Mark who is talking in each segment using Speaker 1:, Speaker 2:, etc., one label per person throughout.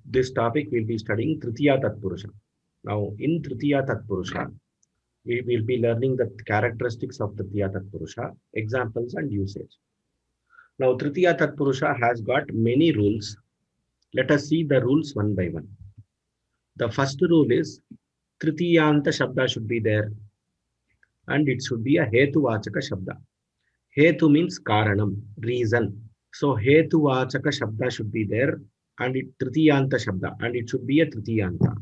Speaker 1: This topic will be studying Tritiya Tatpurusha. Now, in Tritiya Tatpurusha, we will be learning the characteristics of Tritiya Tatpurusha, examples and usage. Now, Tritiya Tatpurusha has got many rules. Let us see the rules one by one. The first rule is Tritiyanta Shabda should be there and it should be a Hetu Vachaka Shabda. Hetu means Karanam, reason. So Hetu Vachaka Shabda should be there and it Tritiyanta Shabda and it should be a Tritiyanta.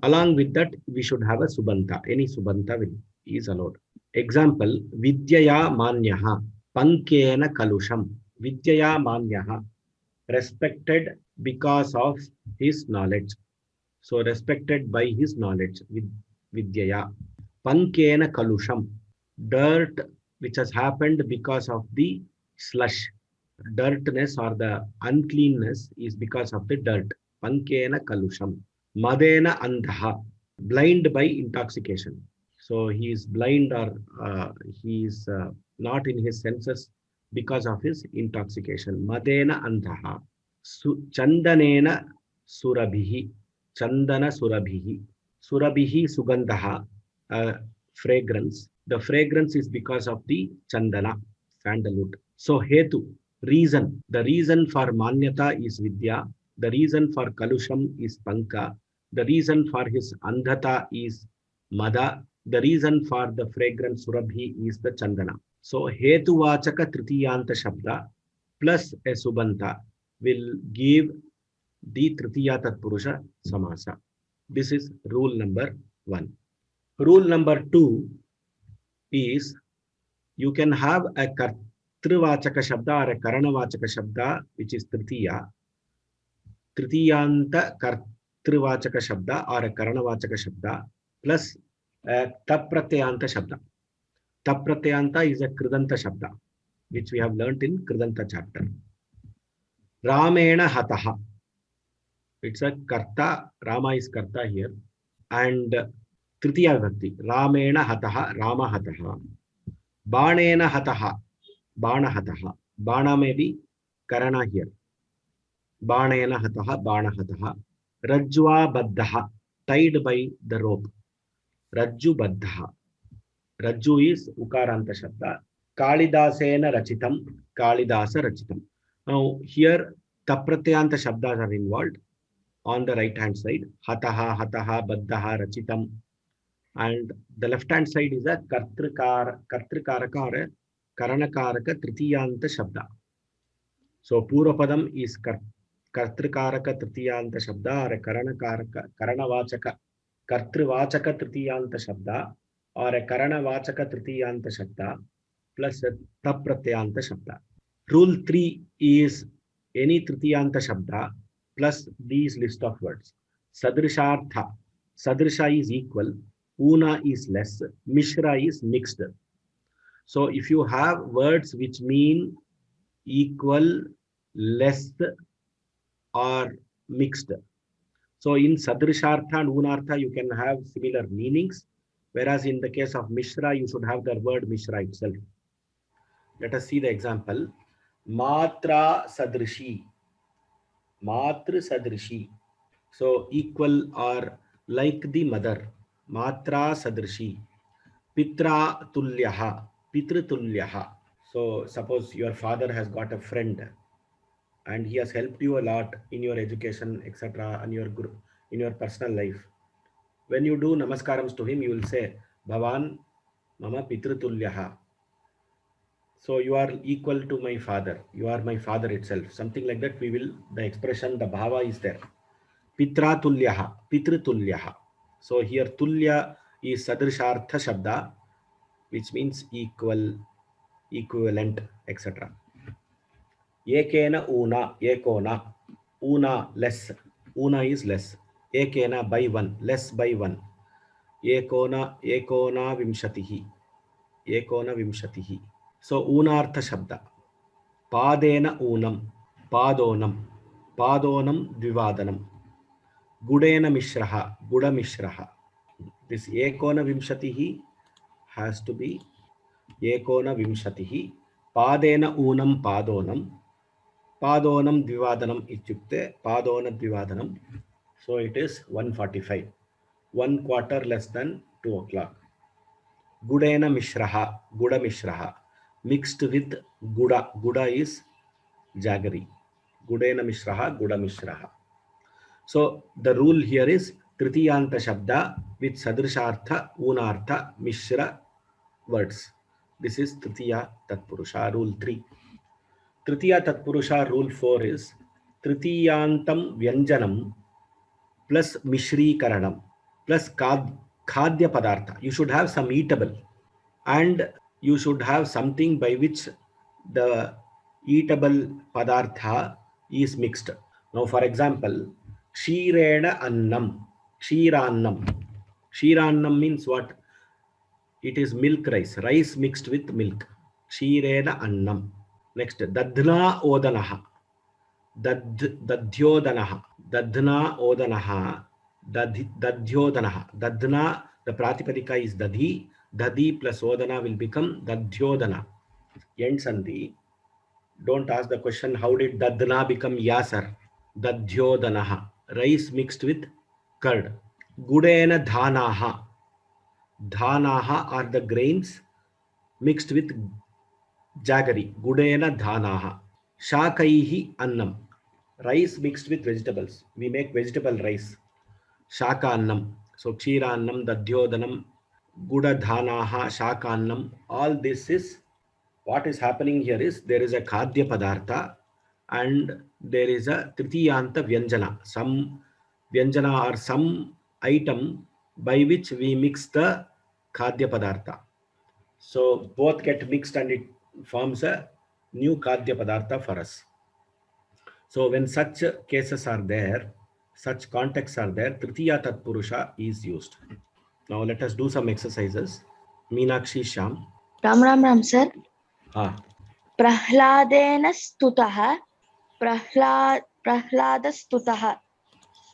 Speaker 1: Along with that, we should have a Subanta. Any Subanta is allowed. Example, Vidyaya Manyaha, Pankena Kalusham. Vidyaya Manyaha, respected because of his knowledge. So respected by his knowledge, Vidyaya. Pankena Kalusham, dirt which has happened because of the slush. Dirtness or the uncleanness is because of the dirt. Pankena Kalusham. Madena Andha, blind by intoxication. So he is blind or he is not in his senses because of his intoxication. Madena Andha. Chandanena Surabhihi. Chandana Surabhihi. Surabhihi Sugandaha. Fragrance. The fragrance is because of the Chandana, sandalwood. So Hetu, reason. The reason for Manyata is Vidya. The reason for Kalusham is Panka. The reason for his Andhata is Mada. The reason for the fragrance Surabhi is the Chandana. So Hetu Vachaka Tritiyanta Shabda plus a Subanta will give the Tritiya Tatpurusha Samasa. This is rule number 1. Rule number 2 is you can have a Kartrivachaka Shabda or a Karanavachaka Shabda which is Tritiya. Tritiyanta Kartrivachaka Shabda or a Karanavachaka Shabda plus a Tapratyanta Shabda. Tapratyanta is a Kridanta Shabda which we have learnt in Kridanta chapter. Ramena Hataha. It's a Karta. Rama is Karta here. And Tritiya Vibhakti. Ramena Hataha. Rama Hataha. Banena Hataha. Bana Hataha. Bana may be Karana here. Banena Hataha. Bana Hataha. Rajwa Baddhaha. Tied by the rope. Rajju Baddhaha. Rajju is Ukaranta Shabda. Kalidasena Rachitam. Kalidasa Rachitam. Now here Tapratyanta Shabdas are involved on the right hand side. Hataha, Hataha, Baddhaha, Rachitam. And the left hand side is a Kartrikaraka or a Karanakaraka Tritiyanta Shabda. So Purapadam is Kartrikaraka Tritiyanta Shabda or a Karanavachaka Kartrivachaka Tritiyanta Shabda or a Karanavachaka Tritiyanta Shabda plus a Tapratyanta Shabda. Rule 3 is any Tritiyanta Shabda plus these list of words. Sadrishartha. Sadrisha is equal. Una is less. Mishra is mixed. So if you have words which mean equal, less, or mixed. So in Sadrishartha and Unartha, you can have similar meanings. Whereas in the case of Mishra, you should have the word Mishra itself. Let us see the example. Matra Sadrishi. Matra Sadrishi. So equal or like the mother. Matra Sadrishi. Pitra Tulyaha. Pitra Tulyaha. So suppose your father has got a friend and he has helped you a lot in your education, etc., and in your personal life. When you do namaskarams to him, you will say, Bhavan Mama Pitra Tulyaha. So you are equal to my father. You are my father itself. Something like that. The expression, the bhava is there. Pitra Tulyaha. Pitra Tulyaha. So here Tulya is Sadrishartha Shabda, which means equal, equivalent, etc. Ekena Una. Ekona. Una less. Una is less. Ekena by one. Less by one. Ekona Vimshatihi. Ekona Vimshatihi. So Unartha Shabda. Padena Unam. Padonam. Padonam Dvivadanam. Gudena Mishraha. Guda Mishraha. This Ekona Vimshatihi has to be Ekona Vimshatihi. Padena Unam Padonam. Padonam Dvivadanam Ityukte. Padona Dvivadanam. So it is 1:45. 1/4 less than 2 o'clock. Gudena mishraha, Guda mishraha, mixed with Guda. Guda is jaggery. Gudena mishraha, Guda mishraha. So the rule here is Tritiyanta Shabda with Sadrishartha, Unartha, Mishra words. This is Tritiya Tatpurusha, rule 3. Tritiya Tatpurusha, rule 4 is Tritiyantam Vyanjanam plus Mishri Karanam plus Khadya Padartha. You should have some eatable and you should have something by which the eatable Padartha is mixed. Now, for example, Kshirena Annam, Kshirannam. Kshirannam means what? It is milk rice, rice mixed with milk. Kshirena Annam. Next, Dadhna Odanaha. Dadhyodanaha. Dadhna Odanaha. Dadhyodanaha. Dadhna, the Pratipadika is Dadhi. Dadhi plus Odana will become Dadhyodana. End Sandhi. Don't ask the question, how did Dadhna become Yasar? Dadhyodanaha. Rice mixed with curd. Gudena Dhanaha. Dhanaha are the grains mixed with jaggery. Gudena Dhanaha. Shakaihi Annam. Rice mixed with vegetables. We make vegetable rice. Shaka Annam. So Kshira Annam, Dadhyodanam, Guda Dhanaha, Shaka Annam. All this is what is happening here is there is a Khadya Padartha and there is a Tritiyanta Vyanjana. Some Vyanjana or some item by which we mix the Khadya Padartha. So both get mixed and it forms a new Khadya Padartha for us. So when such cases are there, such contexts are there, Tritiya Tatpurusha is used. Now let us do some exercises. Meenakshi Sham.
Speaker 2: Ram, sir.
Speaker 1: Ah.
Speaker 2: Prahladena stutah. Prahladaस्तुतः.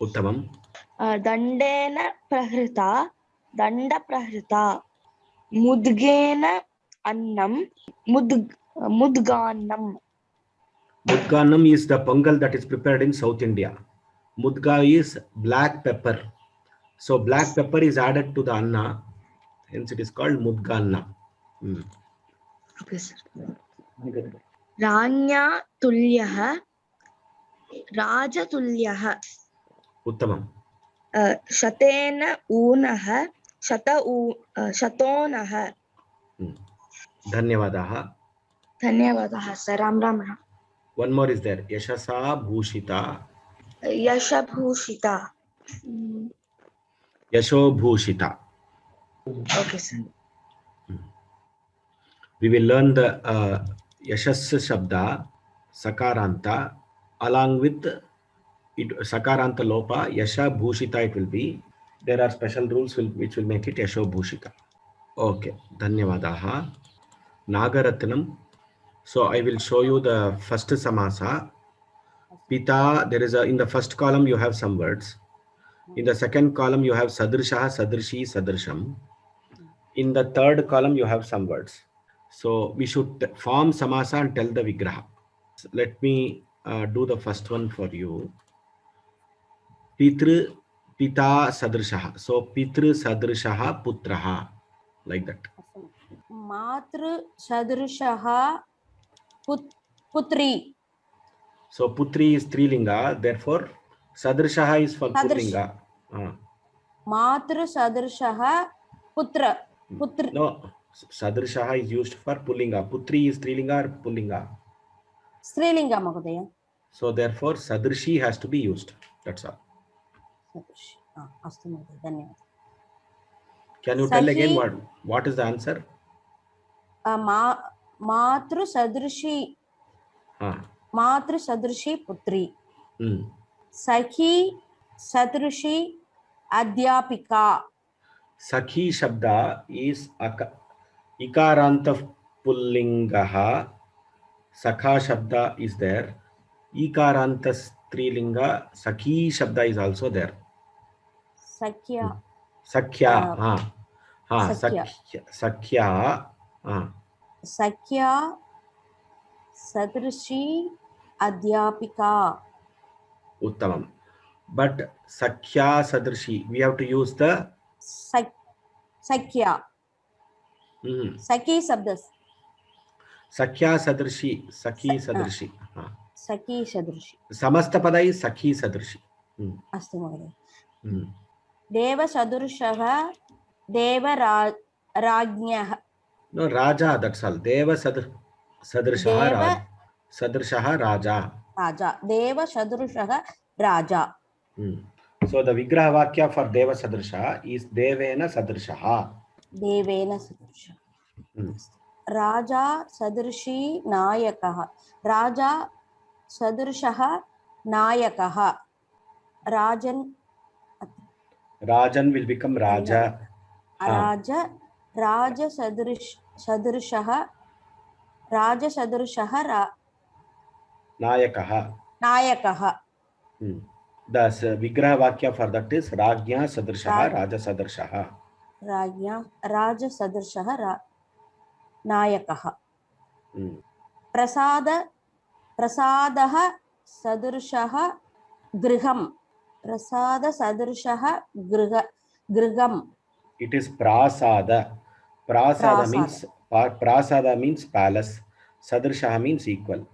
Speaker 1: Uttamam.
Speaker 2: Dandena prahrita. Danda prahrita. Mudgena annam. Mudganam.
Speaker 1: Mudganam is the pongal that is prepared in South India. Mudga is black pepper. So black pepper is added to the anna. Hence it is called Mudganna.
Speaker 2: Okay, sir. Ranya tulyah. Rajatulyah.
Speaker 1: Uttamam.
Speaker 2: Shatena unah. Shatonah.
Speaker 1: Dhanyavadaha.
Speaker 2: Dhanyavadah, sir. Ram.
Speaker 1: One more is there. Yashasa Bhushita.
Speaker 2: Yashabhushita.
Speaker 1: Yasho Bhushita.
Speaker 2: Okay, sir.
Speaker 1: We will learn the Yashas Shabda, Sakaranta, along with it, Sakaranta Lopa, Yasha Bhushita it will be. There are special rules which will make it Yasho Bhushita. Okay, Dhanyavadaha. Nagaratnam. So I will show you the first samasa. Pita, there is in the first column you have some words. In the second column you have Sadrishaha, Sadrishi, Sadrisham. In the third column you have some words. So we should form samasa and tell the vigraha. So let me do the first one for you. Pitru Pita Sadrishaha. So Pitru Sadrishaha Putraha. Like that.
Speaker 3: Matru Sadrishaha Putri.
Speaker 1: So Putri is Strilinga. Therefore Sadrishaha is for Pullinga.
Speaker 3: Matru Sadrishaha Putra.
Speaker 1: No, Sadrishaha is used for Pullinga. Putri is Strilinga or Pullinga?
Speaker 3: Strilinga, Mahodaya.
Speaker 1: So therefore Sadrishi has to be used. That's all. Can you tell again what is the answer?
Speaker 3: Matru Sadrishi. Matru Sadrishi Putri. Sakhi Sadrishi Adhyapika.
Speaker 1: Sakhi Shabda is Ikaranta Pullingaha. Sakha Shabda is there. Ikaranta Strilinga. Sakhi Shabda is also there.
Speaker 3: Sakhya.
Speaker 1: Sakhya. Sakhya.
Speaker 3: Sakhya Sadrishi Adhyapika.
Speaker 1: Uttamam. But Sakhya Sadrishi, we have to use the
Speaker 3: Sakya. Saki Sabdas.
Speaker 1: Sakhya Sadrishi, Sakhi Sadrishi.
Speaker 3: Saki Sadrishi.
Speaker 1: Samastapada is Sakhi Sadrishi.
Speaker 3: Astu Mahoday.
Speaker 1: Deva
Speaker 3: Sadurshah, Deva Rajnyah.
Speaker 1: No, Raja, that's all. Deva Sadrishaha Raja.
Speaker 3: Raja. Deva Sadurshah Raja.
Speaker 1: So the Vigraha Vakya for Deva Sadrishaha is Devena Sadrishaha.
Speaker 3: Devena Sadrishaha. Raja Sadrishi Nayakaha. Raja Sadrishaha Nayakaha. Rajan
Speaker 1: will become Raja.
Speaker 3: Raja Sadrishaha Nayakaha.
Speaker 1: The Vigraha Vakya for that is Rajnya Sadrishaha Raja Sadrishaha.
Speaker 3: Raja Sadrishaha Nayakaha. Prasadaha Sadrishaha Griham. Prasada Sadrishaha Griham.
Speaker 1: It is Prasada. Prasada means palace. Sadrishaha means equal.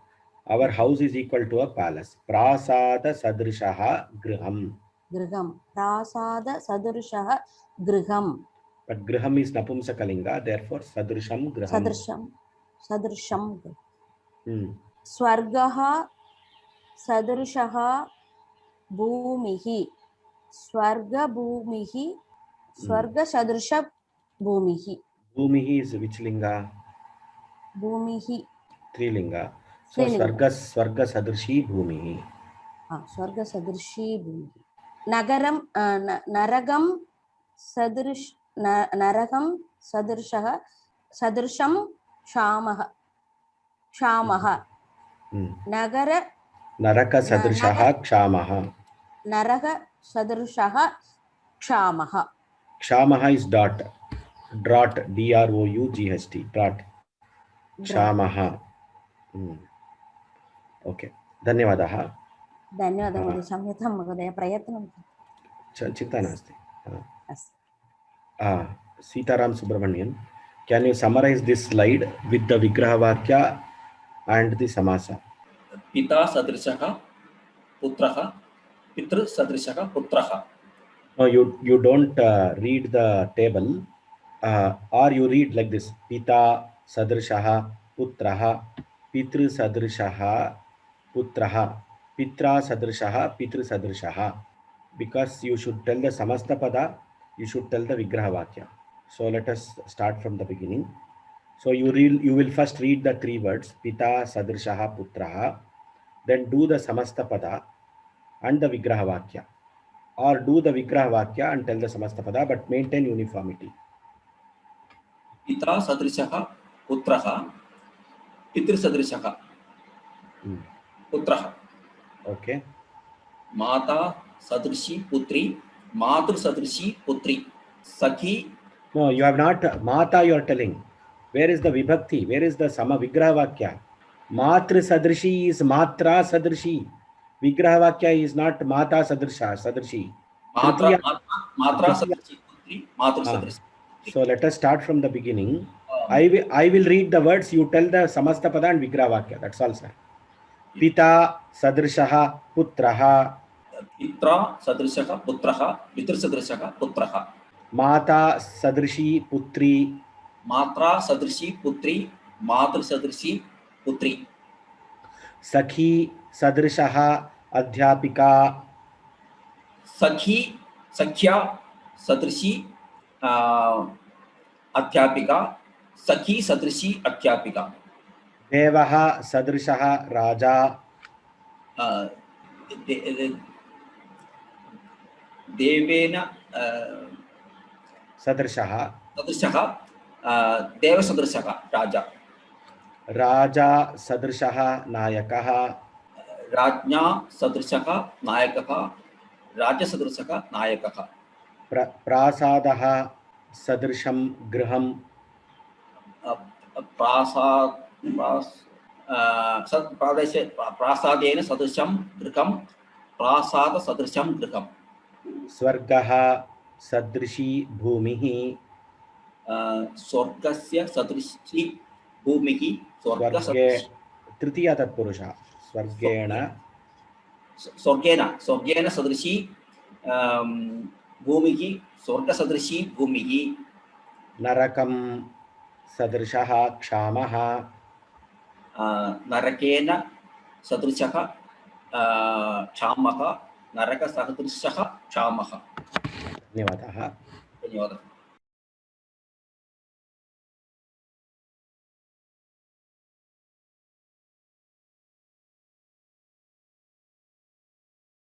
Speaker 1: Our house is equal to a palace. Prasada Sadrishaha Griham.
Speaker 3: Griham. Prasada Sadrishaha Griham.
Speaker 1: But Griham is Napumsakalinga, therefore Sadrisham Griham.
Speaker 3: Sadrisham. Swargaha Sadrishaha Bhumihi. Swarga Bhumihi. Swarga Sadrisha Bhumihi.
Speaker 1: Bhumihi is which linga?
Speaker 3: Bhumihi.
Speaker 1: Trilinga. So Swarga Sadrishi Bhumihi.
Speaker 3: Swarga Sadrishi Bhumihi. Nagaram Naragam Naragam Sadrisham Shamaha. Naraka
Speaker 1: Sadrishaha Kshamaha.
Speaker 3: Naraka Sadrishaha Kshamaha.
Speaker 1: Kshamaha is dot. Drought. DROUGHT. Drought. Kshamaha. Okay. Dhanyavadah.
Speaker 3: Dhanyavadah. Samyatam Mahodaya Prayatnam.
Speaker 1: Chinta nasti. Sitaram Subramanian, can you summarize this slide with the Vigraha Vakya and the Samasa?
Speaker 4: Pita Sadrishaha Putraha, Pitru Sadrishaha Putraha.
Speaker 1: No, you don't read the table, or you read like this: Pita Sadrishaha Putraha, Pitru Sadrishaha Putraha, Pitra Sadrishaha Pitru Sadrishaha. Because you should tell the Samasta Pada, you should tell the Vigraha Vakya. So let us start from the beginning. So you will first read the three words, Pita Sadrishaha Putraha, then do the Samasta Pada and the Vigraha Vakya. Or do the Vigraha Vakya and tell the Samasta Pada, but maintain uniformity.
Speaker 4: Pita Sadrishaha Putraha, Pitru Sadrishaha Putraha.
Speaker 1: Okay.
Speaker 4: Mata Sadrishi Putri, Matru Sadrishi Putri. Sakhi.
Speaker 1: No, you have not. Mata you are telling. Where is the Vibhakti? Where is the Sama Vigraha Vakya? Matru Sadrishi is Matra Sadrishi. Vigraha Vakya is not Mata Sadrishi.
Speaker 4: Matra Sadrishi Putri, Matru Sadrishi.
Speaker 1: So let us start from the beginning. I will read the words. You tell the Samasta Pada and Vigraha Vakya. That's all, sir. Pita Sadrishaha Putraha.
Speaker 4: Pitra Sadrishaha Putraha, Pitru Sadrishaha Putraha.
Speaker 1: Mata Sadrishi Putri.
Speaker 4: Matra Sadrishi Putri, Matru Sadrishi Putri.
Speaker 1: Sakhi Sadrishaha Adhyapika.
Speaker 4: Sakhi Sakhya Sadrishi Adhyapika. Sakhi Sadrishi Adhyapika.
Speaker 1: Devaha Sadrishaha Raja.
Speaker 4: Devena
Speaker 1: Sadrishaha.
Speaker 4: Sadrishaha Deva Sadrishaha Raja.
Speaker 1: Raja Sadrishaha Nayakaha.
Speaker 4: Rajnya Sadrishaha Nayakaha. Raja Sadrishaha Nayakaha.
Speaker 1: Prasadaha Sadrisham Griham.
Speaker 4: Prasadena Sadrisham Griham प्रासादसदृशं गृहम्
Speaker 1: स्वर्गः सदृशी भूमिः
Speaker 4: स्वर्गस्य सदृशी भूमिः
Speaker 1: स्वर्गे
Speaker 4: स्वर्गसदृश
Speaker 1: तृतीया तत्पुरुषः स्वर्गेण
Speaker 4: स्वर्गेण सदृशी भूमिः स्वर्गसदृशी भूमिः
Speaker 1: नरकं सदृशः क्षामः
Speaker 4: नरकेन सदृशः क्षामः नरकसदृशः क्षामः
Speaker 1: धन्यवादः
Speaker 4: धन्यवादः